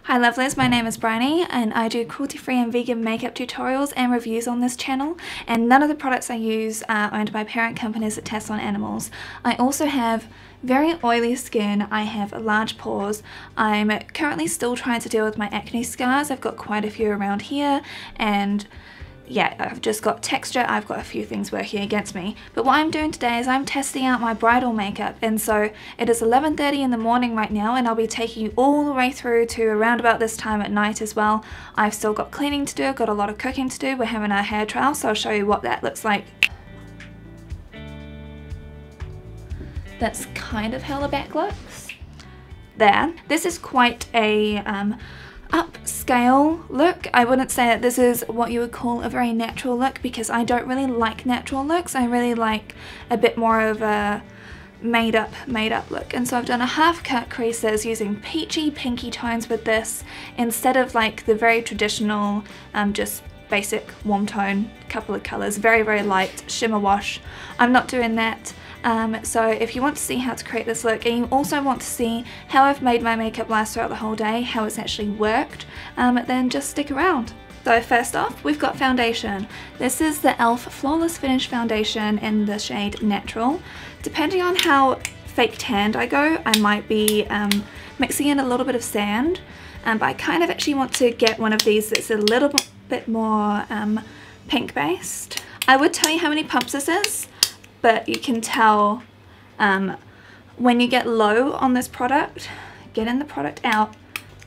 Hi lovelies, my name is Bryony and I do cruelty-free and vegan makeup tutorials and reviews on this channel, and none of the products I use are owned by parent companies that test on animals. I also have very oily skin, I have large pores, I'm currently still trying to deal with my acne scars. I've got quite a few around here, and yeah, I've just got texture, I've got a few things working against me. But what I'm doing today is I'm testing out my bridal makeup, and so it is 11:30 in the morning right now, and I'll be taking you all the way through to around about this time at night as well. I've still got cleaning to do, I've got a lot of cooking to do, we're having our hair trial, so I'll show you what that looks like. That's kind of how the back looks. There. This is quite a upscale look. I wouldn't say that this is what you would call a very natural look, because I don't really like natural looks. I really like a bit more of a made up look, and so I've done a half cut creases using peachy pinky tones with this instead of like the very traditional just basic warm tone couple of colors, very light shimmer wash. I'm not doing that. So if you want to see how to create this look, and you also want to see how I've made my makeup last throughout the whole day, how it's actually worked, then just stick around. So first off, we've got foundation. This is the e.l.f. Flawless Finish Foundation in the shade Natural. Depending on how fake tanned I go, I might be mixing in a little bit of sand, but I kind of actually want to get one of these that's a little bit more pink based. I would tell you how many pumps this is, but you can tell when you get low on this product, getting the product out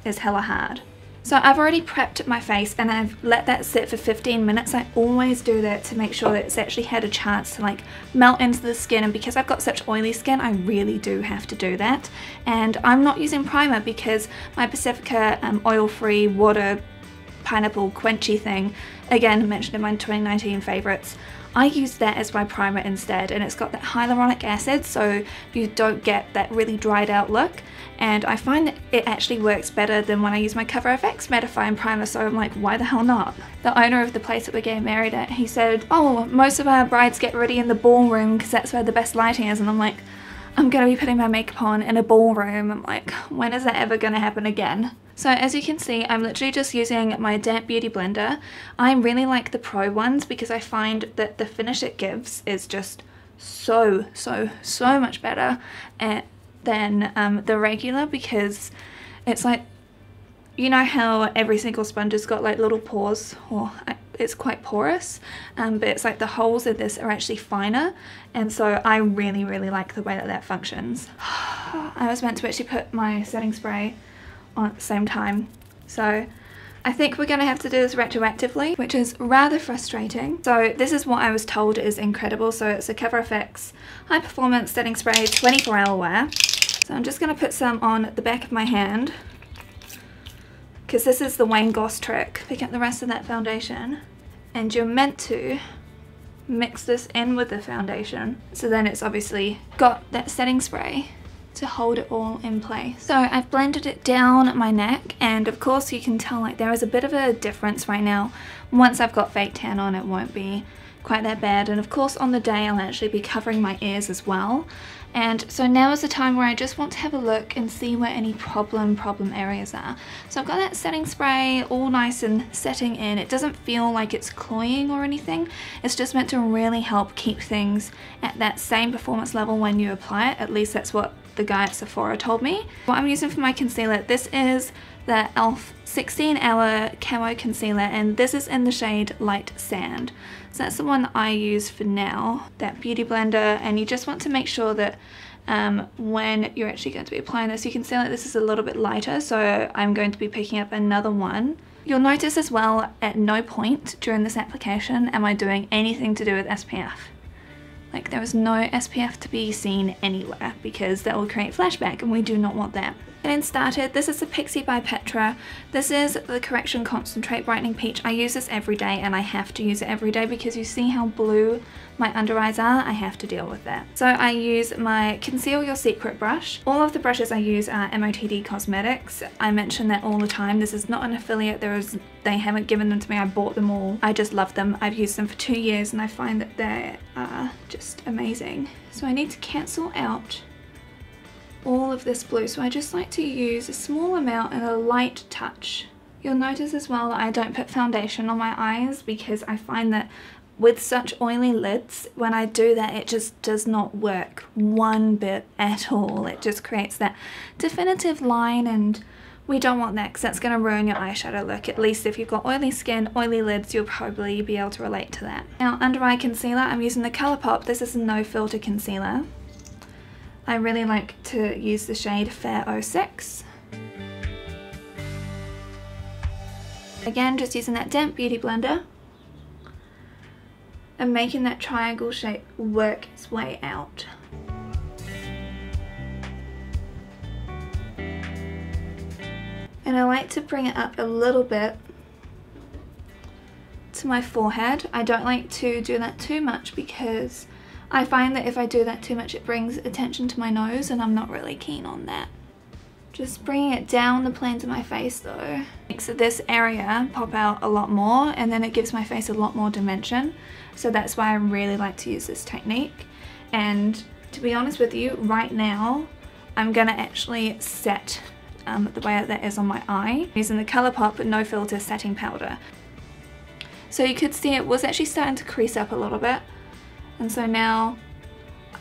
is hella hard. So I've already prepped my face and I've let that sit for 15 minutes. I always do that to make sure that it's actually had a chance to like melt into the skin, and because I've got such oily skin, I really do have to do that. And I'm not using primer because my Pacifica oil-free water pineapple quenchy thing, again mentioned in my 2019 favorites, I use that as my primer instead, and it's got that hyaluronic acid so you don't get that really dried out look, and I find that it actually works better than when I use my CoverFX mattifying primer, so I'm like, why the hell not? The owner of the place that we're getting married at, he said, oh, most of our brides get ready in the ballroom because that's where the best lighting is, and I'm like, I'm gonna be putting my makeup on in a ballroom. I'm like, when is that ever gonna happen again? So as you can see, I'm literally just using my damp beauty blender. I really like the Pro ones because I find that the finish it gives is just so much better than the regular, because it's like, you know how every single sponge has got like little pores, or it's quite porous, but it's like the holes in this are actually finer, and so I really like the way that that functions. I was meant to actually put my setting spray on at the same time, so I think we're going to have to do this retroactively, which is rather frustrating. So this is what I was told is incredible. So it's a CoverFX high performance setting spray, 24-hour wear. So I'm just going to put some on the back of my hand, because this is the Wayne Goss trick. Pick up the rest of that foundation, and you're meant to mix this in with the foundation, so then it's obviously got that setting spray to hold it all in place. So I've blended it down my neck, and of course you can tell like there is a bit of a difference right now. Once I've got fake tan on, it won't be quite that bad, and of course on the day I'll actually be covering my ears as well. And so now is the time where I just want to have a look and see where any problem areas are. So I've got that setting spray all nice and setting in. It doesn't feel like it's cloying or anything. It's just meant to really help keep things at that same performance level when you apply it. At least that's what the guy at Sephora told me. What I'm using for my concealer, this is the e.l.f. 16-hour camo concealer, and this is in the shade Light Sand. So that's the one that I use for now, that beauty blender, and you just want to make sure that when you're actually going to be applying this, you can see like this is a little bit lighter, so I'm going to be picking up another one. You'll notice as well, at no point during this application am I doing anything to do with SPF. Like, there is no SPF to be seen anywhere, because that will create flashback, and we do not want that. Getting started, this is the Pixi by Petra. This is the Correction Concentrate Brightening Peach. I use this every day, and I have to use it every day because you see how blue my under eyes are. I have to deal with that. So I use my Conceal Your Secret brush. All of the brushes I use are MOTD Causemetics. I mention that all the time. This is not an affiliate. They haven't given them to me. I bought them all. I just love them. I've used them for 2 years, and I find that they are just amazing. So I need to cancel out all of this blue, so I just like to use a small amount and a light touch. You'll notice as well that I don't put foundation on my eyes because I find that with such oily lids, when I do that, it just does not work one bit at all. It just creates that definitive line, and we don't want that because that's going to ruin your eyeshadow look. At least if you've got oily skin, oily lids, you'll probably be able to relate to that. Now, under eye concealer, I'm using the Colourpop. This is a no filter concealer. I really like to use the shade Fair 06. Again, just using that damp beauty blender and making that triangle shape work its way out. And I like to bring it up a little bit to my forehead. I don't like to do that too much because I find that if I do that too much, it brings attention to my nose, and I'm not really keen on that. Just bringing it down the planes of my face though makes this area pop out a lot more, and then it gives my face a lot more dimension. So that's why I really like to use this technique. And to be honest with you, right now I'm gonna actually set the way that is on my eye using the Colourpop No Filter Setting Powder. So you could see it was actually starting to crease up a little bit, and so now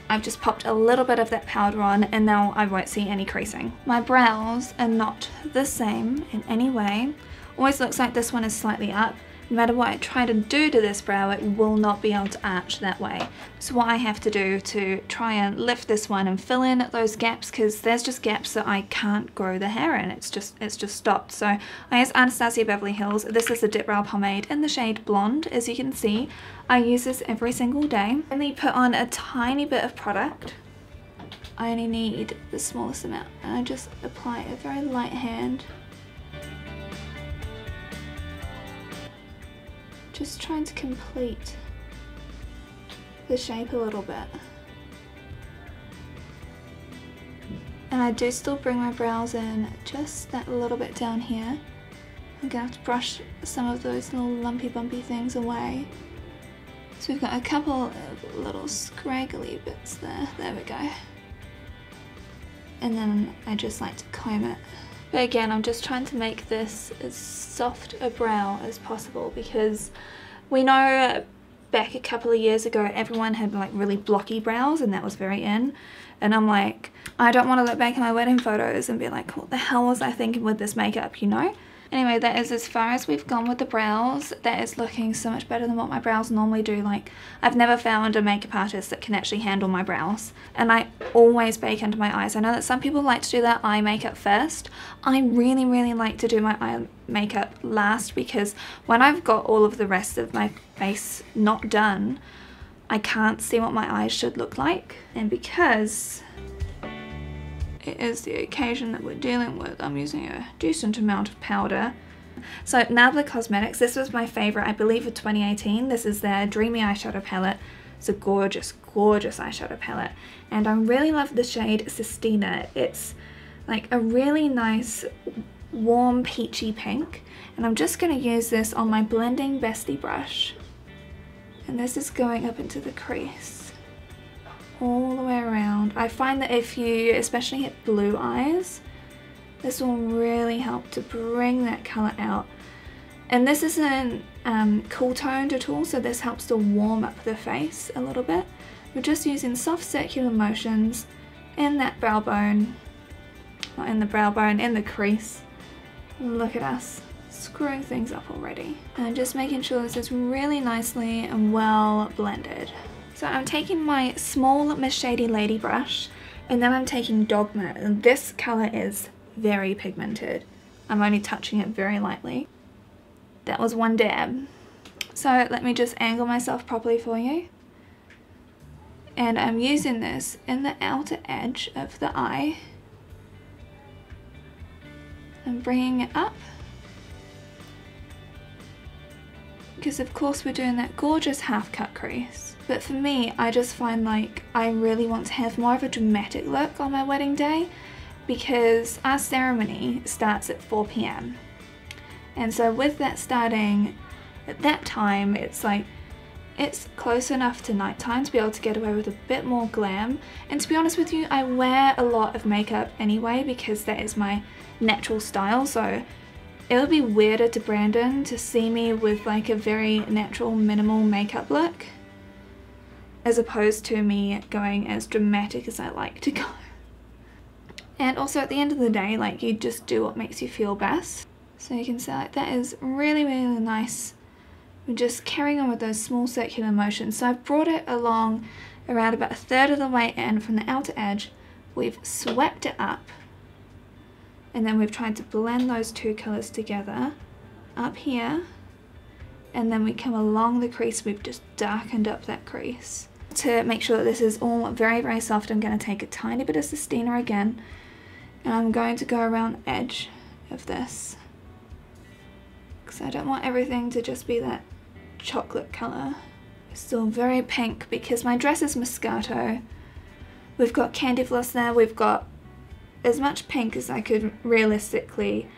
I've just popped a little bit of that powder on, and now I won't see any creasing. My brows are not the same in any way. Always looks like this one is slightly up. No matter what I try to do to this brow, it will not be able to arch that way. So what I have to do to try and lift this one and fill in those gaps, because there's just gaps that I can't grow the hair in. It's just stopped. So I use Anastasia Beverly Hills. This is the Dipbrow pomade in the shade Blonde. As you can see, I use this every single day. I only put on a tiny bit of product. I only need the smallest amount, and I just apply a very light hand. Just trying to complete the shape a little bit. And I do still bring my brows in just that little bit down here. I'm gonna have to brush some of those little lumpy bumpy things away. So we've got a couple of little scraggly bits there. There we go. And then I just like to comb it. But again, I'm just trying to make this as soft a brow as possible, because we know back a couple of years ago everyone had like really blocky brows, and that was very in. And I'm like, I don't want to look back at my wedding photos and be like, what the hell was I thinking with this makeup, you know? Anyway, that is as far as we've gone with the brows. That is looking so much better than what my brows normally do. Like, I've never found a makeup artist that can actually handle my brows. And I always bake under my eyes. I know that some people like to do their eye makeup first. I really, really like to do my eye makeup last, because when I've got all of the rest of my face not done, I can't see what my eyes should look like. And because it is the occasion that we're dealing with, I'm using a decent amount of powder. So Nabla Cosmetics, this was my favourite, I believe, for 2018. This is their Dreamy eyeshadow palette. It's a gorgeous, gorgeous eyeshadow palette. And I really love the shade Sistina. It's like a really nice, warm, peachy pink. And I'm just going to use this on my blending bestie brush. And this is going up into the crease, all the way around. I find that if you especially hit blue eyes, this will really help to bring that colour out. And this isn't cool toned at all, so this helps to warm up the face a little bit. We're just using soft circular motions in that brow bone, not in the brow bone, in the crease. Look at us screwing things up already. And just making sure this is really nicely and well blended. So I'm taking my small Miss Shady Lady brush, and then I'm taking Dogma, and this colour is very pigmented. I'm only touching it very lightly. That was one dab. So let me just angle myself properly for you. And I'm using this in the outer edge of the eye. I'm bringing it up, because of course we're doing that gorgeous half cut crease. But for me, I just find like I really want to have more of a dramatic look on my wedding day, because our ceremony starts at 4 p.m. And so with that starting at that time, it's like it's close enough to nighttime to be able to get away with a bit more glam. And to be honest with you, I wear a lot of makeup anyway because that is my natural style, so it would be weirder to Brandon to see me with like a very natural minimal makeup look as opposed to me going as dramatic as I like to go. And also at the end of the day, like, you just do what makes you feel best. So you can see like that is really, really nice. We're just carrying on with those small circular motions. So I've brought it along around about a third of the way in from the outer edge. We've swept it up. And then we've tried to blend those two colours together up here. And then we come along the crease, we've just darkened up that crease. To make sure that this is all very, very soft, I'm going to take a tiny bit of Sistina again. And I'm going to go around the edge of this. Because I don't want everything to just be that chocolate colour. It's still very pink because my dress is Moscato. We've got candy floss there, we've got as much pink as I could realistically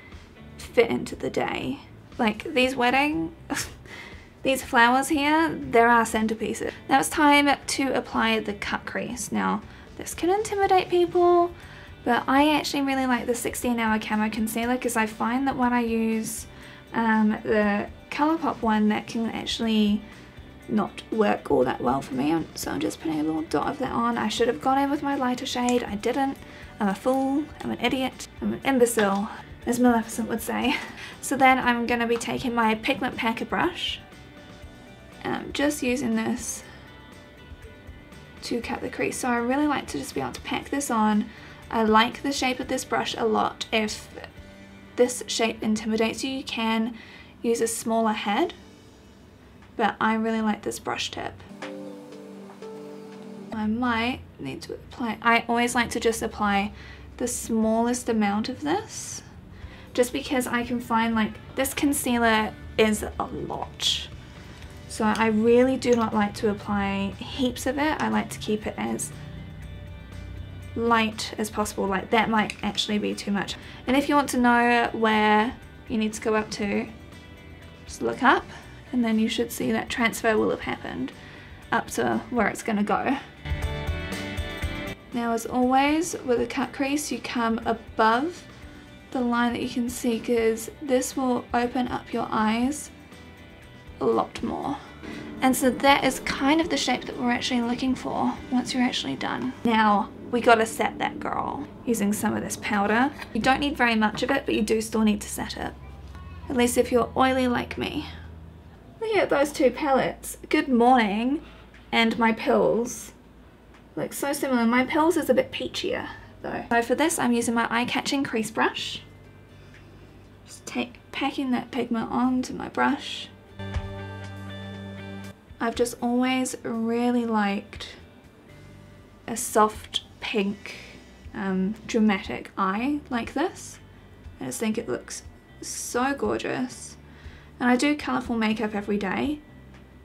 fit into the day. Like these wedding, these flowers here, they're our centerpieces. Now it's time to apply the cut crease. Now this can intimidate people, but I actually really like the 16-hour camo concealer because I find that when I use the Colourpop one, that can actually not work all that well for me. So I'm just putting a little dot of that on. I should have gone in with my lighter shade. I didn't. I'm a fool. I'm an idiot. I'm an imbecile, as Maleficent would say. So then I'm going to be taking my pigment packer brush. And I'm just using this to cut the crease. So I really like to just be able to pack this on. I like the shape of this brush a lot. If this shape intimidates you, you can use a smaller head, but I really like this brush tip. I might need to apply, I always like to just apply the smallest amount of this, just because I can find like this concealer is a lot. So I really do not like to apply heaps of it. I like to keep it as light as possible. Like that might actually be too much. And if you want to know where you need to go up to, just look up and then you should see that transfer will have happened up to where it's going to go. Now as always with a cut crease, you come above the line that you can see because this will open up your eyes a lot more. And so that is kind of the shape that we're actually looking for once you're actually done. Now we gotta set that girl using some of this powder. You don't need very much of it, but you do still need to set it. At least if you're oily like me. Look at those two palettes. Good Morning and my Pills look so similar. My Pills is a bit peachier though. So for this I'm using my eye-catching crease brush. Just packing that pigment onto my brush. I've just always really liked a soft pink dramatic eye like this. I just think it looks so gorgeous. And I do colourful makeup every day,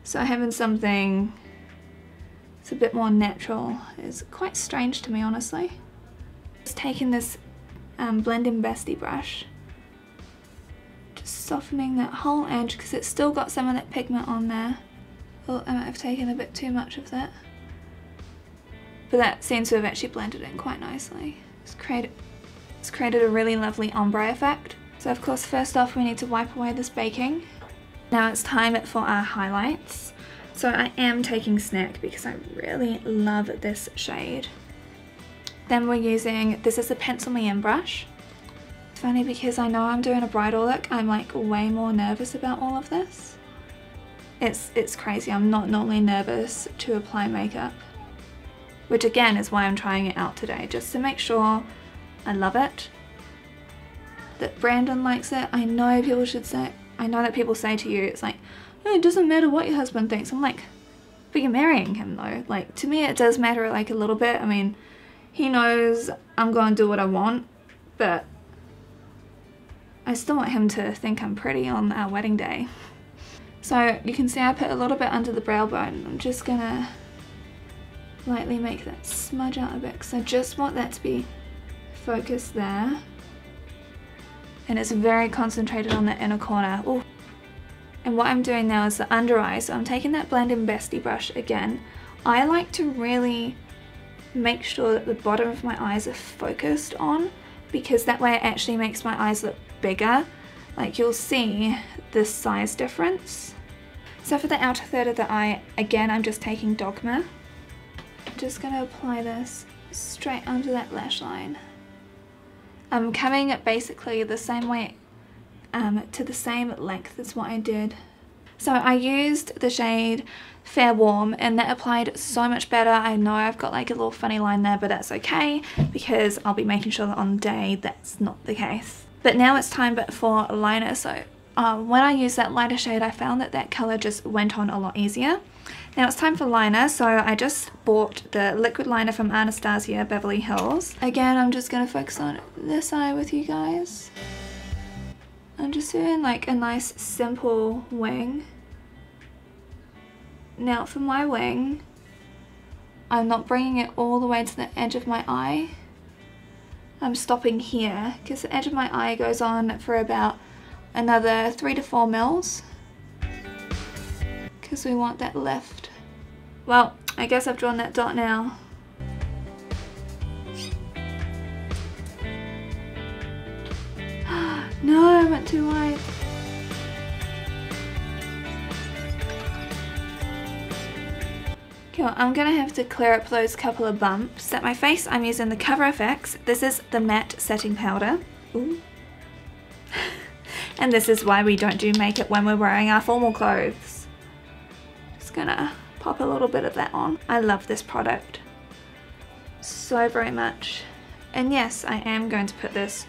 so having something that's a bit more natural is quite strange to me, honestly. Just taking this blending bestie brush, just softening that whole edge because it's still got some of that pigment on there. Oh, I might have taken a bit too much of that. But that seems to have actually blended in quite nicely. It's created a really lovely ombre effect. So of course first off we need to wipe away this baking. Now it's time for our highlights. So I am taking Snack because I really love this shade. Then we're using, this is a Pencil Me In brush. It's funny because I know I'm doing a bridal look, I'm like way more nervous about all of this. It's crazy, I'm not normally nervous to apply makeup. Which again is why I'm trying it out today, just to make sure I love it, that Brandon likes it. I know people should say, I know that people say to you, it's like, oh, it doesn't matter what your husband thinks. I'm like, but you're marrying him though. Like, to me it does matter like a little bit. I mean, he knows I'm going to do what I want, but I still want him to think I'm pretty on our wedding day. So you can see I put a little bit under the brow bone. I'm just gonna lightly make that smudge out a bit because I just want that to be focused there. And it's very concentrated on the inner corner. Ooh. And what I'm doing now is the under eye, so I'm taking that blending bestie brush again. I like to really make sure that the bottom of my eyes are focused on, because that way it actually makes my eyes look bigger. Like, you'll see the size difference. So for the outer third of the eye, again, I'm just taking Dogma. I'm just going to apply this straight under that lash line. I'm coming basically the same way, to the same length as what I did. So I used the shade Fair Warm, and that applied so much better. I know I've got like a little funny line there, but that's okay, because I'll be making sure that on the day that's not the case. But now it's time for liner. So when I used that lighter shade, I found that that colour just went on a lot easier. Now it's time for liner, so I just bought the liquid liner from Anastasia Beverly Hills. Again, I'm just going to focus on this eye with you guys. I'm just doing like a nice simple wing. Now for my wing, I'm not bringing it all the way to the edge of my eye. I'm stopping here because the edge of my eye goes on for about another 3 to 4 mils, because we want that lift. Well, I guess I've drawn that dot now. No, I went too wide. Cool, I'm gonna have to clear up those couple of bumps. At my face, I'm using the Cover FX. This is the matte setting powder. Ooh. And this is why we don't do makeup when we're wearing our formal clothes. Just gonna pop a little bit of that on. I love this product so very much. And yes, I am going to put this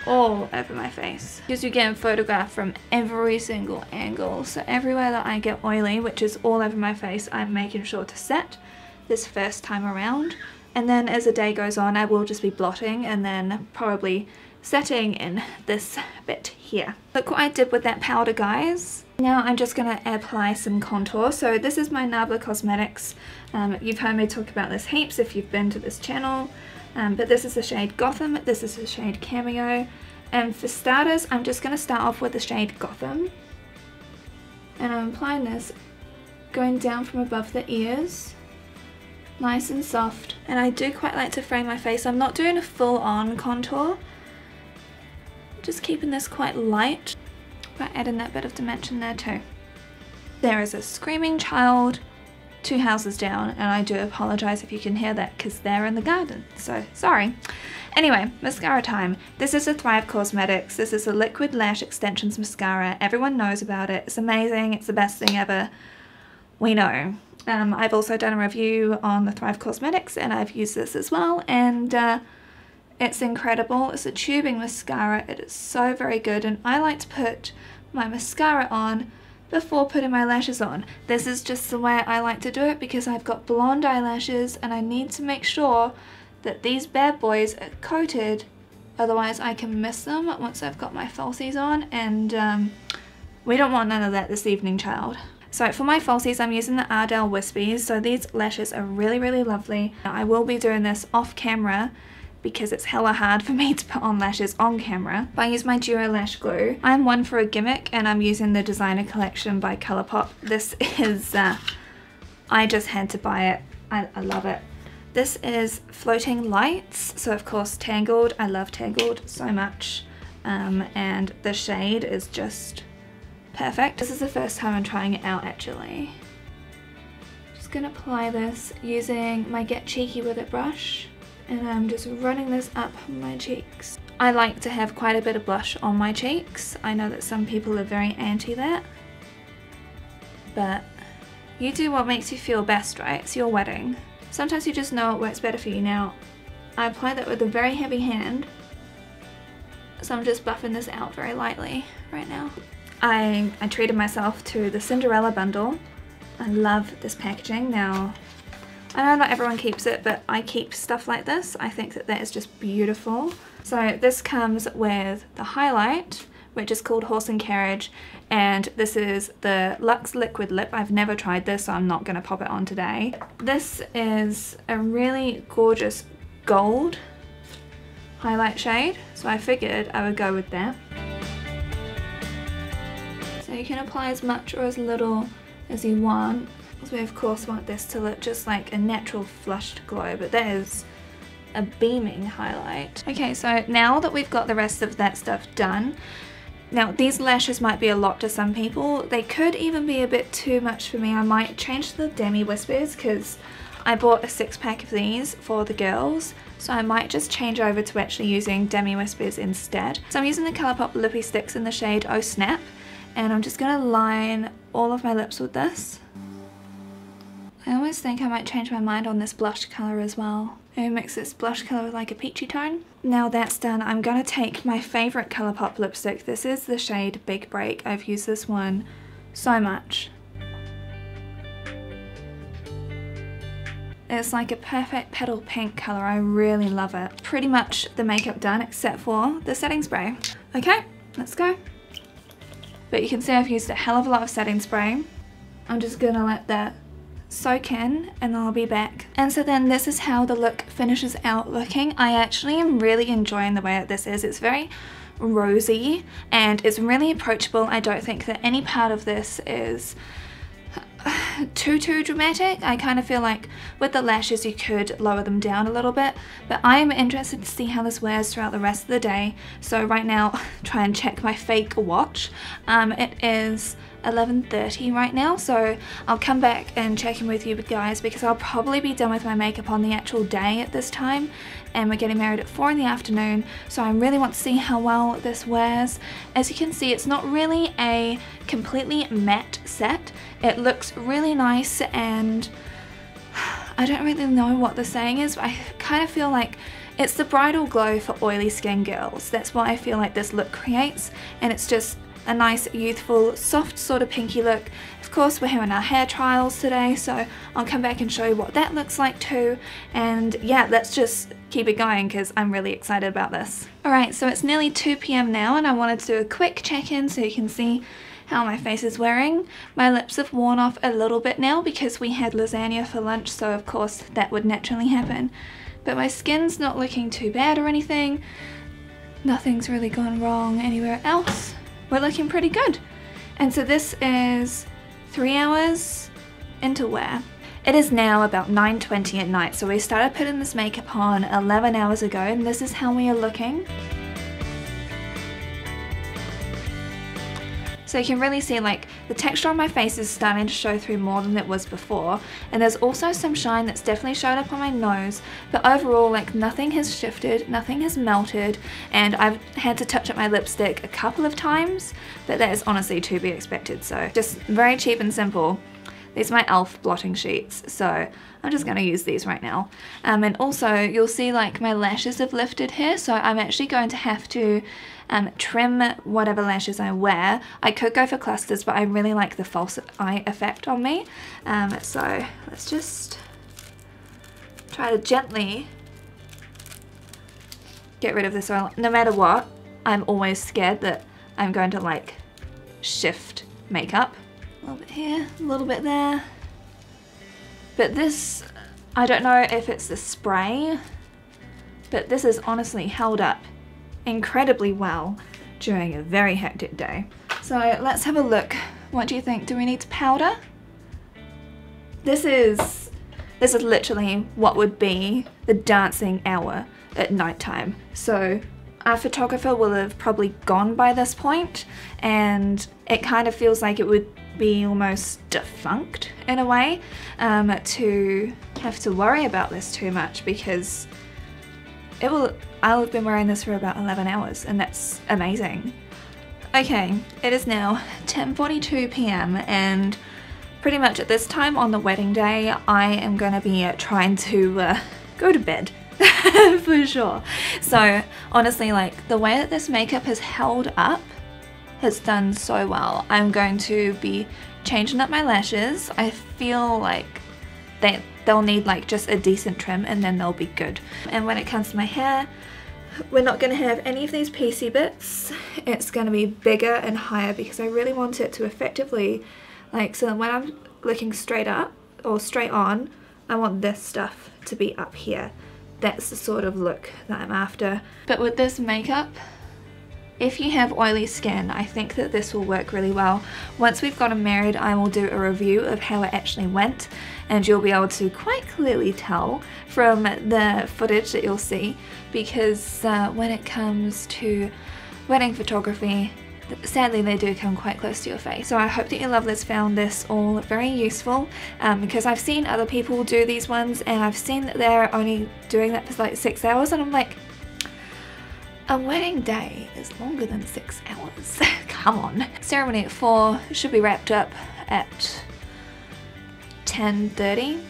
all over my face, because you get photographed from every single angle. So everywhere that I get oily, which is all over my face, I'm making sure to set this first time around. And then as the day goes on, I will just be blotting and then probably setting in this bit here. Look what I did with that powder, guys. Now I'm just going to apply some contour. So this is my Nabla Cosmetics. You've heard me talk about this heaps if you've been to this channel. But this is the shade Gotham, this is the shade Cameo, and for starters I'm just going to start off with the shade Gotham, and I'm applying this going down from above the ears, nice and soft. And I do quite like to frame my face. I'm not doing a full-on contour, just keeping this quite light, but adding that bit of dimension there too. There is a screaming child 2 houses down, and I do apologize if you can hear that because they're in the garden, so sorry. Anyway, mascara time. This is a Thrive Causemetics. This is a liquid lash extensions mascara. Everyone knows about it. It's amazing. It's the best thing ever. We know. I've also done a review on the Thrive Causemetics, and I've used this as well, and it's incredible. It's a tubing mascara. It is so very good, and I like to put my mascara on before putting my lashes on. This is just the way I like to do it because I've got blonde eyelashes and I need to make sure that these bad boys are coated, otherwise I can miss them once I've got my falsies on, and we don't want none of that this evening, child. So for my falsies, I'm using the Ardell Wispies. So these lashes are really, really lovely. I will be doing this off camera because it's hella hard for me to put on lashes on camera. But I use my Duo Lash Glue. I'm one for a gimmick, and I'm using the Designer Collection by Colourpop. This is, I just had to buy it. I love it. This is Floating Lights. So of course Tangled, I love Tangled so much. And the shade is just perfect. This is the first time I'm trying it out actually. Just gonna apply this using my Get Cheeky With It brush. And I'm just running this up my cheeks. I like to have quite a bit of blush on my cheeks. I know that some people are very anti that, but you do what makes you feel best, right? It's your wedding. Sometimes you just know what works better for you. Now, I apply that with a very heavy hand, so I'm just buffing this out very lightly right now. I treated myself to the Cinderella bundle. I love this packaging. Now, I know not everyone keeps it, but I keep stuff like this. I think that that is just beautiful. So this comes with the highlight, which is called Horse and Carriage, and this is the Lux Liquid Lip. I've never tried this, so I'm not going to pop it on today. This is a really gorgeous gold highlight shade, so I figured I would go with that. So So you can apply as much or as little as you want. So we of course want this to look just like a natural flushed glow, but that is a beaming highlight. Okay, so now that we've got the rest of that stuff done, now these lashes might be a lot to some people. They could even be a bit too much for me. I might change to the Dreamy Wispies because I bought a 6-pack of these for the girls. So I might just change over to actually using Dreamy Wispies instead. So I'm using the Colourpop Lippy Sticks in the shade Oh Snap. And I'm just going to line all of my lips with this. I almost think I might change my mind on this blush colour as well. Maybe mix this blush colour with like a peachy tone. Now that's done, I'm going to take my favourite Colourpop lipstick. This is the shade Big Break. I've used this one so much. It's like a perfect petal pink colour. I really love it. Pretty much the makeup done except for the setting spray. Okay, let's go. But you can see I've used a hell of a lot of setting spray. I'm just going to let that soak in and I'll be back. And so then this is how the look finishes out looking. I actually am really enjoying the way that this is. It's very rosy and it's really approachable. I don't think that any part of this is too dramatic. I kind of feel like with the lashes you could lower them down a little bit, but I'm interested to see how this wears throughout the rest of the day. So right now, try and check my fake watch. It is 11:30 right now, so I'll come back and check in with you guys because I'll probably be done with my makeup on the actual day at this time, and we're getting married at 4 in the afternoon, so I really want to see how well this wears. As you can see, it's not really a completely matte set. It looks really nice, and I don't really know what the saying is, but I kind of feel like it's the bridal glow for oily skin girls. That's what I feel like this look creates, and it's just a nice youthful soft sort of pinky look. Of course we're having our hair trials today, so I'll come back and show you what that looks like too. And yeah, let's just keep it going because I'm really excited about this. Alright, so it's nearly 2 p.m. now and I wanted to do a quick check-in so you can see how my face is wearing. My lips have worn off a little bit now because we had lasagna for lunch, so of course that would naturally happen. But my skin's not looking too bad or anything. Nothing's really gone wrong anywhere else. We're looking pretty good. And so this is 3 hours into wear. It is now about 9:20 at night, so we started putting this makeup on 11 hours ago, and this is how we are looking. So you can really see like the texture on my face is starting to show through more than it was before, and there's also some shine that's definitely showed up on my nose, but overall like nothing has shifted, nothing has melted, and I've had to touch up my lipstick a couple of times, but that is honestly to be expected. So just very cheap and simple. These are my e.l.f. blotting sheets, so I'm just going to use these right now. And also you'll see like my lashes have lifted here, so I'm actually going to have to trim whatever lashes I wear. I could go for clusters, but I really like the false eye effect on me. So let's just try to gently get rid of this oil. No matter what, I'm always scared that I'm going to like shift makeup. A little bit here, a little bit there. But this, I don't know if it's the spray, but this has honestly held up incredibly well during a very hectic day. So let's have a look. What do you think? Do we need to powder? This is literally what would be the dancing hour at nighttime. So our photographer will have probably gone by this point, and it kind of feels like it would be almost defunct in a way to have to worry about this too much, because I'll have been wearing this for about 11 hours and that's amazing. Okay, it is now 10:42 p.m. and pretty much at this time on the wedding day I am going to be trying to go to bed for sure. So honestly, like the way that this makeup has held up has done so well. I'm going to be changing up my lashes. I feel like they'll need like just a decent trim and then they'll be good. And when it comes to my hair, we're not going to have any of these piecey bits. It's going to be bigger and higher because I really want it to effectively, like, so that when I'm looking straight up or straight on, I want this stuff to be up here. That's the sort of look that I'm after. But with this makeup, If you have oily skin, I think that this will work really well. Once we've gotten married, I will do a review of how it actually went, and you'll be able to quite clearly tell from the footage that you'll see, because when it comes to wedding photography, sadly they do come quite close to your face. So I hope that you lovelies found this all very useful, because I've seen other people do these ones and I've seen that they're only doing that for like 6 hours, and I'm like, a wedding day is longer than 6 hours. Come on. Ceremony at 4, should be wrapped up at 10:30.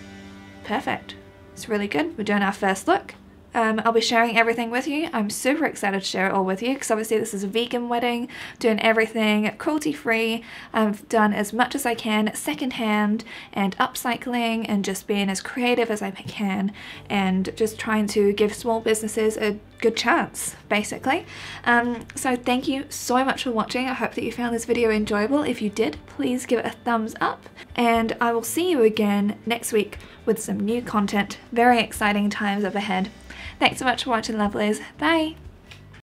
Perfect. It's really good. We're doing our first look. I'll be sharing everything with you. I'm super excited to share it all with you, because obviously this is a vegan wedding, doing everything cruelty free. I've done as much as I can secondhand and upcycling and just being as creative as I can and just trying to give small businesses a good chance, basically. So thank you so much for watching. I hope that you found this video enjoyable. If you did, please give it a thumbs up, and I will see you again next week with some new content. Very exciting times up ahead. Thanks so much for watching, lovelies. Bye!